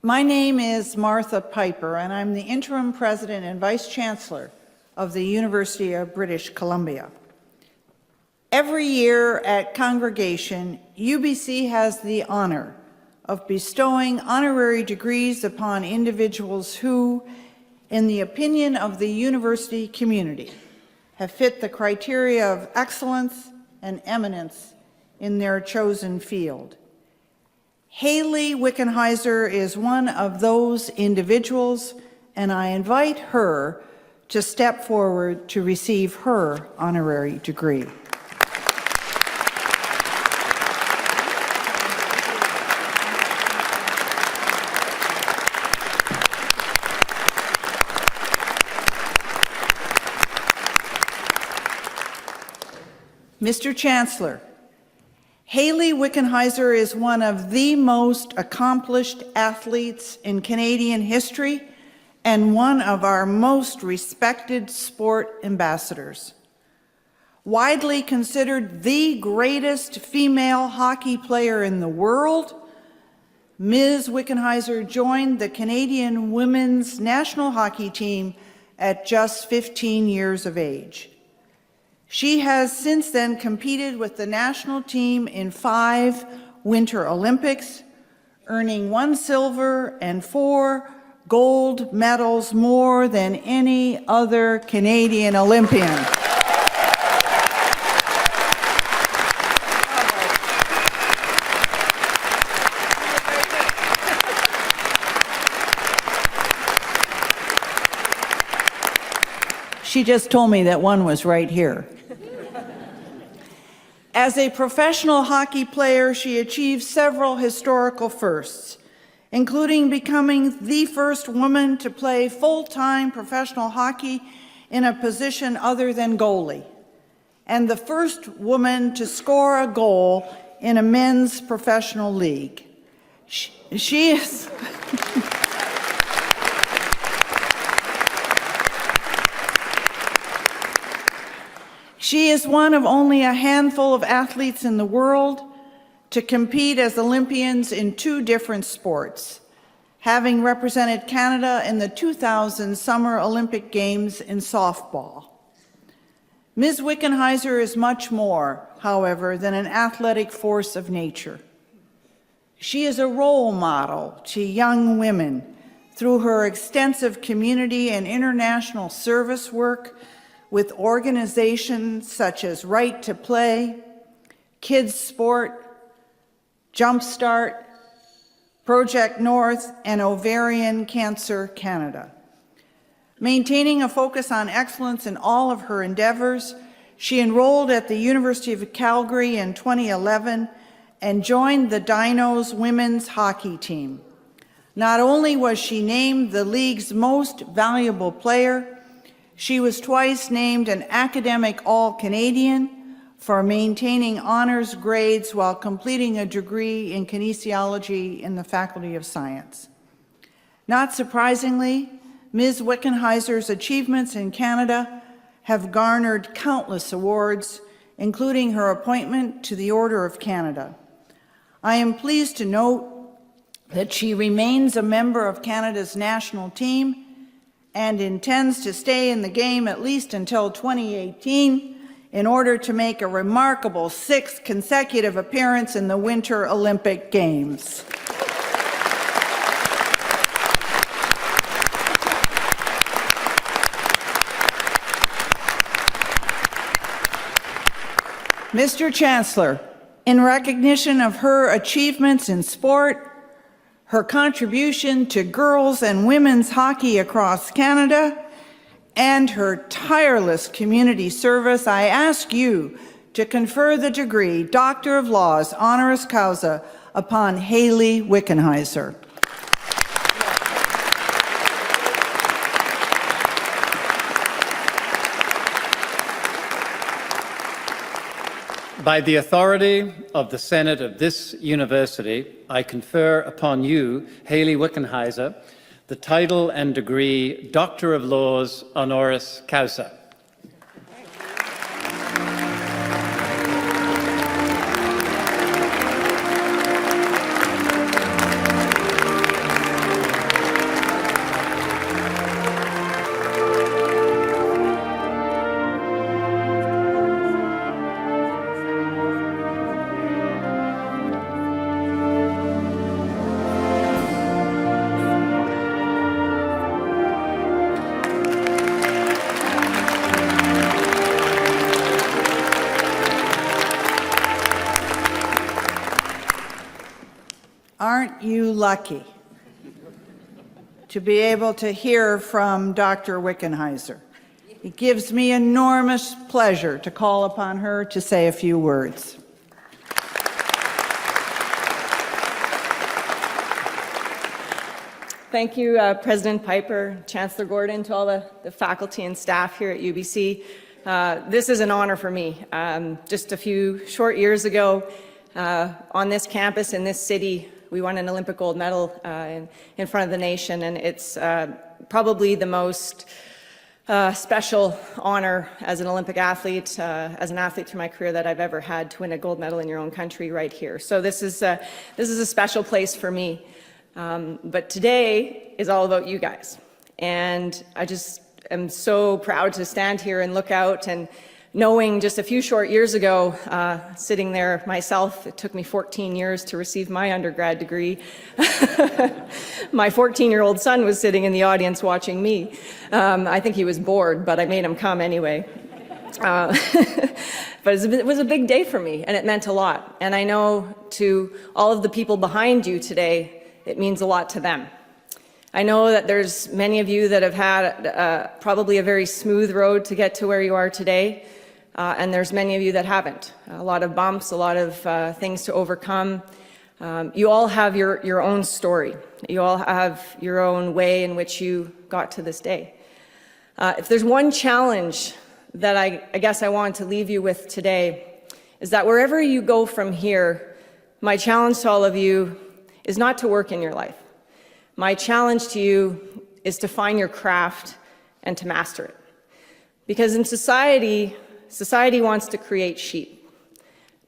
My name is Martha Piper, and I'm the interim president and vice chancellor of the University of British Columbia. Every year at Congregation, UBC has the honor of bestowing honorary degrees upon individuals who, in the opinion of the university community, have fit the criteria of excellence and eminence in their chosen field. Hayley Wickenheiser is one of those individuals, and I invite her to step forward to receive her honorary degree. Mr. Chancellor, Hayley Wickenheiser is one of the most accomplished athletes in Canadian history and one of our most respected sport ambassadors. Widely considered the greatest female hockey player in the world, Ms. Wickenheiser joined the Canadian women's national hockey team at just 15 years of age. She has since then competed with the national team in 5 Winter Olympics, earning 1 silver and 4 gold medals, more than any other Canadian Olympian. She just told me that one was right here. As a professional hockey player, she achieved several historical firsts, including becoming the first woman to play full-time professional hockey in a position other than goalie, and the first woman to score a goal in a men's professional league. She is... She is one of only a handful of athletes in the world to compete as Olympians in 2 different sports, having represented Canada in the 2000 Summer Olympic Games in softball. Ms. Wickenheiser is much more, however, than an athletic force of nature. She is a role model to young women through her extensive community and international service work with organizations such as Right to Play, Kids Sport, Jumpstart, Project North, and Ovarian Cancer Canada. Maintaining a focus on excellence in all of her endeavors, she enrolled at the University of Calgary in 2011 and joined the Dinos women's hockey team. Not only was she named the league's most valuable player, she was twice named an academic All-Canadian for maintaining honors grades while completing a degree in kinesiology in the Faculty of Science. Not surprisingly, Ms. Wickenheiser's achievements in Canada have garnered countless awards, including her appointment to the Order of Canada. I am pleased to note that she remains a member of Canada's national team and intends to stay in the game at least until 2018 in order to make a remarkable 6th consecutive appearance in the Winter Olympic Games. Mr. Chancellor, in recognition of her achievements in sport, her contribution to girls and women's hockey across Canada, and her tireless community service, I ask you to confer the degree Doctor of Laws honoris causa upon Hayley Wickenheiser. By the authority of the Senate of this university, I confer upon you, Hayley Wickenheiser, the title and degree Doctor of Laws honoris causa. lucky to be able to hear from Dr. Wickenheiser. It gives me enormous pleasure to call upon her to say a few words. Thank you, President Piper, Chancellor Gordon, to all the faculty and staff here at UBC. This is an honor for me. Just a few short years ago, on this campus in this city, we won an Olympic gold medal in front of the nation, and it's probably the most special honor as an Olympic athlete, as an athlete through my career that I've ever had, to win a gold medal in your own country right here. So this is a special place for me. But today is all about you guys. And I just am so proud to stand here and look out, and knowing just a few short years ago, sitting there myself, it took me 14 years to receive my undergrad degree. My 14-year-old son was sitting in the audience watching me. I think he was bored, but I made him come anyway. But it was a big day for me, and it meant a lot. And I know to all of the people behind you today, it means a lot to them. I know that there's many of you that have had probably a very smooth road to get to where you are today, and there's many of you that haven't. A lot of bumps, a lot of things to overcome. You all have your own story. You all have your own way in which you got to this day. If there's one challenge that I guess I wanted to leave you with today, is that wherever you go from here, my challenge to all of you is not to work in your life. My challenge to you is to find your craft and to master it. Because in society wants to create sheep,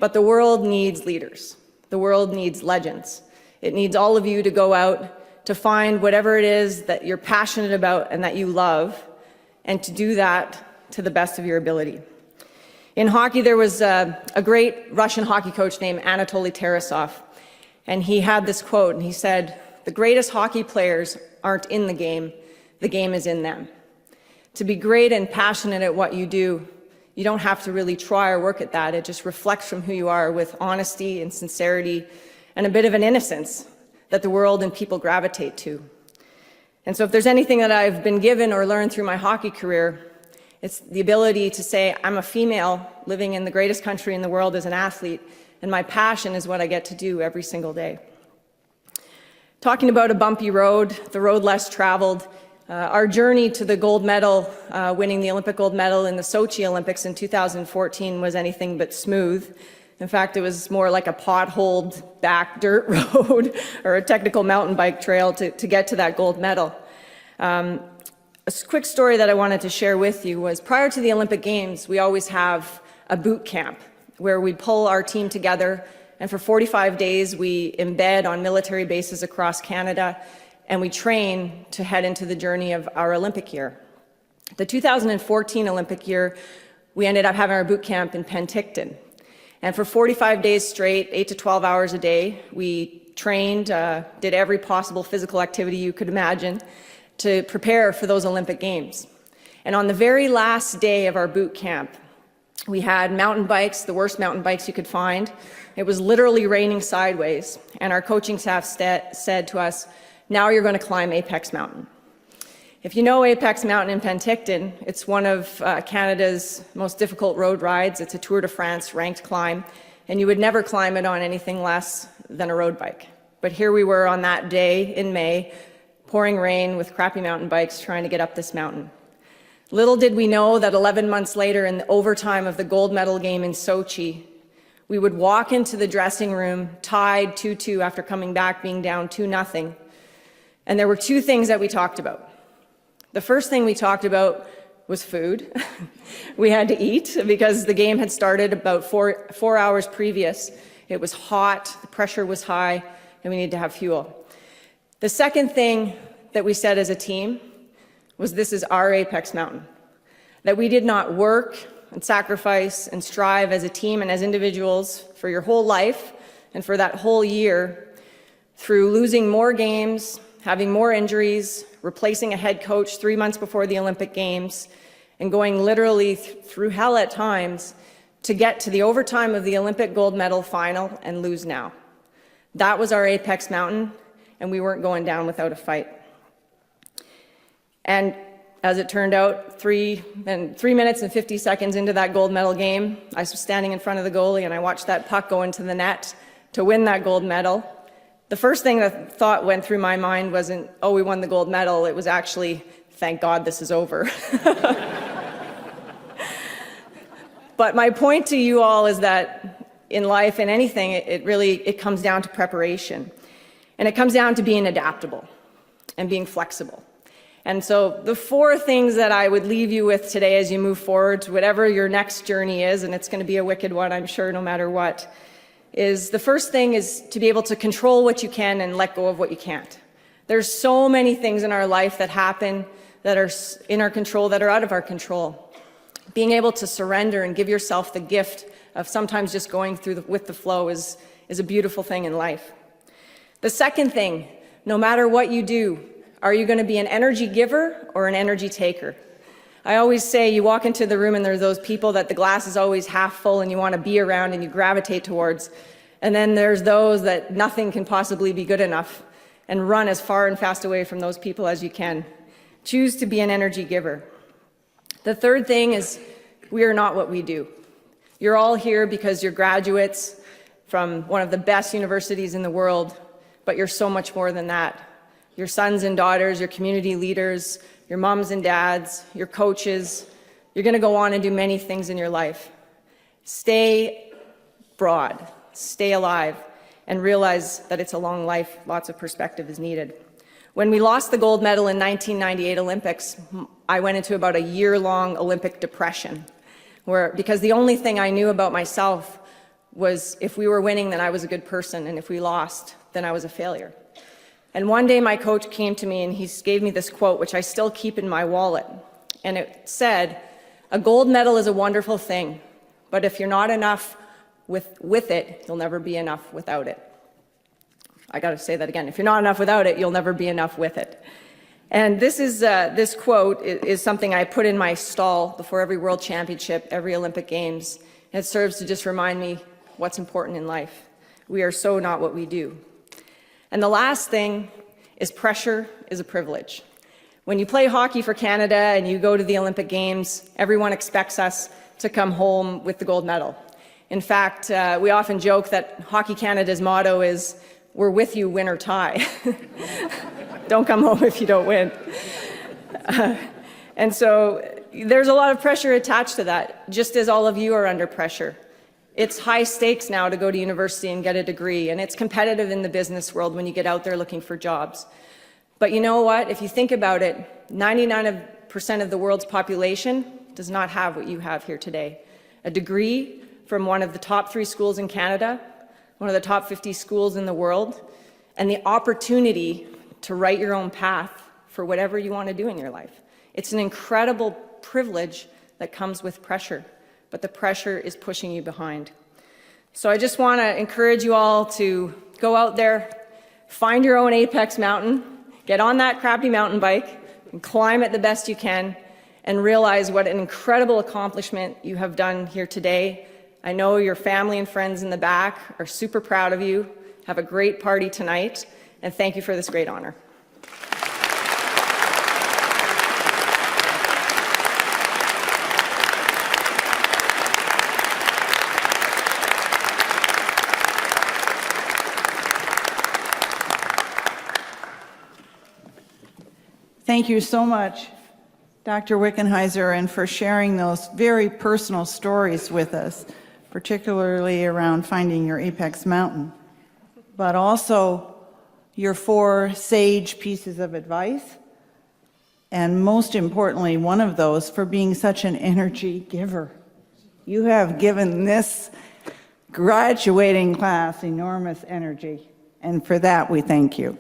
but the world needs leaders. The world needs legends. It needs all of you to go out to find whatever it is that you're passionate about and that you love, and to do that to the best of your ability. In hockey, there was a great Russian hockey coach named Anatoly Tarasov. And he had this quote, and he said, "The greatest hockey players aren't in the game is in them." To be great and passionate at what you do, you don't have to really try or work at that. It just reflects from who you are with honesty and sincerity and a bit of an innocence that the world and people gravitate to. And so if there's anything that I've been given or learned through my hockey career, it's the ability to say, I'm a female living in the greatest country in the world as an athlete, and my passion is what I get to do every single day. Talking about a bumpy road, the road less traveled, our journey to the gold medal, winning the Olympic gold medal in the Sochi Olympics in 2014 was anything but smooth. In fact, it was more like a potholed back dirt road or a technical mountain bike trail to get to that gold medal. A quick story that I wanted to share with you was prior to the Olympic Games, we always have a boot camp where we pull our team together, and for 45 days we embed on military bases across Canada, and we train to head into the journey of our Olympic year. The 2014 Olympic year, we ended up having our boot camp in Penticton. And for 45 days straight, 8 to 12 hours a day, we trained, did every possible physical activity you could imagine to prepare for those Olympic Games. And on the very last day of our boot camp, we had mountain bikes, the worst mountain bikes you could find. It was literally raining sideways, and our coaching staff said to us, now you're going to climb Apex Mountain. If you know Apex Mountain in Penticton, it's one of Canada's most difficult road rides. It's a Tour de France ranked climb, and you would never climb it on anything less than a road bike. But here we were on that day in May, pouring rain with crappy mountain bikes trying to get up this mountain. Little did we know that 11 months later, in the overtime of the gold medal game in Sochi, we would walk into the dressing room tied 2-2 after coming back being down 2-0. And there were two things that we talked about. The first thing we talked about was food. We had to eat because the game had started about four hours previous. It was hot, the pressure was high, and we needed to have fuel. The second thing that we said as a team was this is our Apex Mountain, that we did not work and sacrifice and strive as a team and as individuals for your whole life and for that whole year through losing more games, having more injuries, replacing a head coach 3 months before the Olympic Games, and going literally through hell at times to get to the overtime of the Olympic gold medal final and lose now. That was our Apex Mountain, and we weren't going down without a fight. And as it turned out, 3 minutes and 50 seconds into that gold medal game, I was standing in front of the goalie and I watched that puck go into the net to win that gold medal. The first thing that thought went through my mind wasn't, oh, we won the gold medal. It was actually, thank God this is over. But my point to you all is that in life, in anything, it comes down to preparation. And it comes down to being adaptable and being flexible. And so the 4 things that I would leave you with today as you move forward to whatever your next journey is, and it's going to be a wicked one, I'm sure, no matter what, is the first thing is to be able to control what you can and let go of what you can't. There's so many things in our life that happen that are in our control that are out of our control. Being able to surrender and give yourself the gift of sometimes just going through with the flow is a beautiful thing in life. The second thing, no matter what you do, are you going to be an energy giver or an energy taker? I always say you walk into the room and there's those people that the glass is always half full and you want to be around and you gravitate towards. And then there's those that nothing can possibly be good enough, and run as far and fast away from those people as you can. Choose to be an energy giver. The third thing is we are not what we do. You're all here because you're graduates from one of the best universities in the world, but you're so much more than that. Your sons and daughters, your community leaders, your moms and dads, your coaches. You're going to go on and do many things in your life. Stay broad, stay alive, and realize that it's a long life. Lots of perspective is needed. When we lost the gold medal in 1998 Olympics, I went into about a year-long Olympic depression, because the only thing I knew about myself was if we were winning, then I was a good person, and if we lost, then I was a failure. And one day my coach came to me and he gave me this quote, which I still keep in my wallet. And it said, "A gold medal is a wonderful thing, but if you're not enough with it, you'll never be enough without it." I got to say that again. If you're not enough without it, you'll never be enough with it. And this quote is something I put in my stall before every World Championship, every Olympic Games. And it serves to just remind me what's important in life. We are so not what we do. And the last thing is pressure is a privilege. When you play hockey for Canada and you go to the Olympic Games, everyone expects us to come home with the gold medal. In fact, we often joke that Hockey Canada's motto is, "We're with you, win or tie." Don't come home if you don't win. And so there's a lot of pressure attached to that, just as all of you are under pressure. It's high stakes now to go to university and get a degree, and it's competitive in the business world when you get out there looking for jobs. But you know what? If you think about it, 99% of the world's population does not have what you have here today. A degree from one of the top 3 schools in Canada, one of the top 50 schools in the world, and the opportunity to write your own path for whatever you want to do in your life. It's an incredible privilege that comes with pressure, but the pressure is pushing you behind. So I just want to encourage you all to go out there, find your own apex mountain, get on that crappy mountain bike, and climb it the best you can, and realize what an incredible accomplishment you have done here today. I know your family and friends in the back are super proud of you. Have a great party tonight, and thank you for this great honor. Thank you so much, Dr. Wickenheiser, and for sharing those very personal stories with us, particularly around finding your apex mountain, but also your 4 sage pieces of advice, and most importantly, one of those for being such an energy giver. You have given this graduating class enormous energy, and for that we thank you.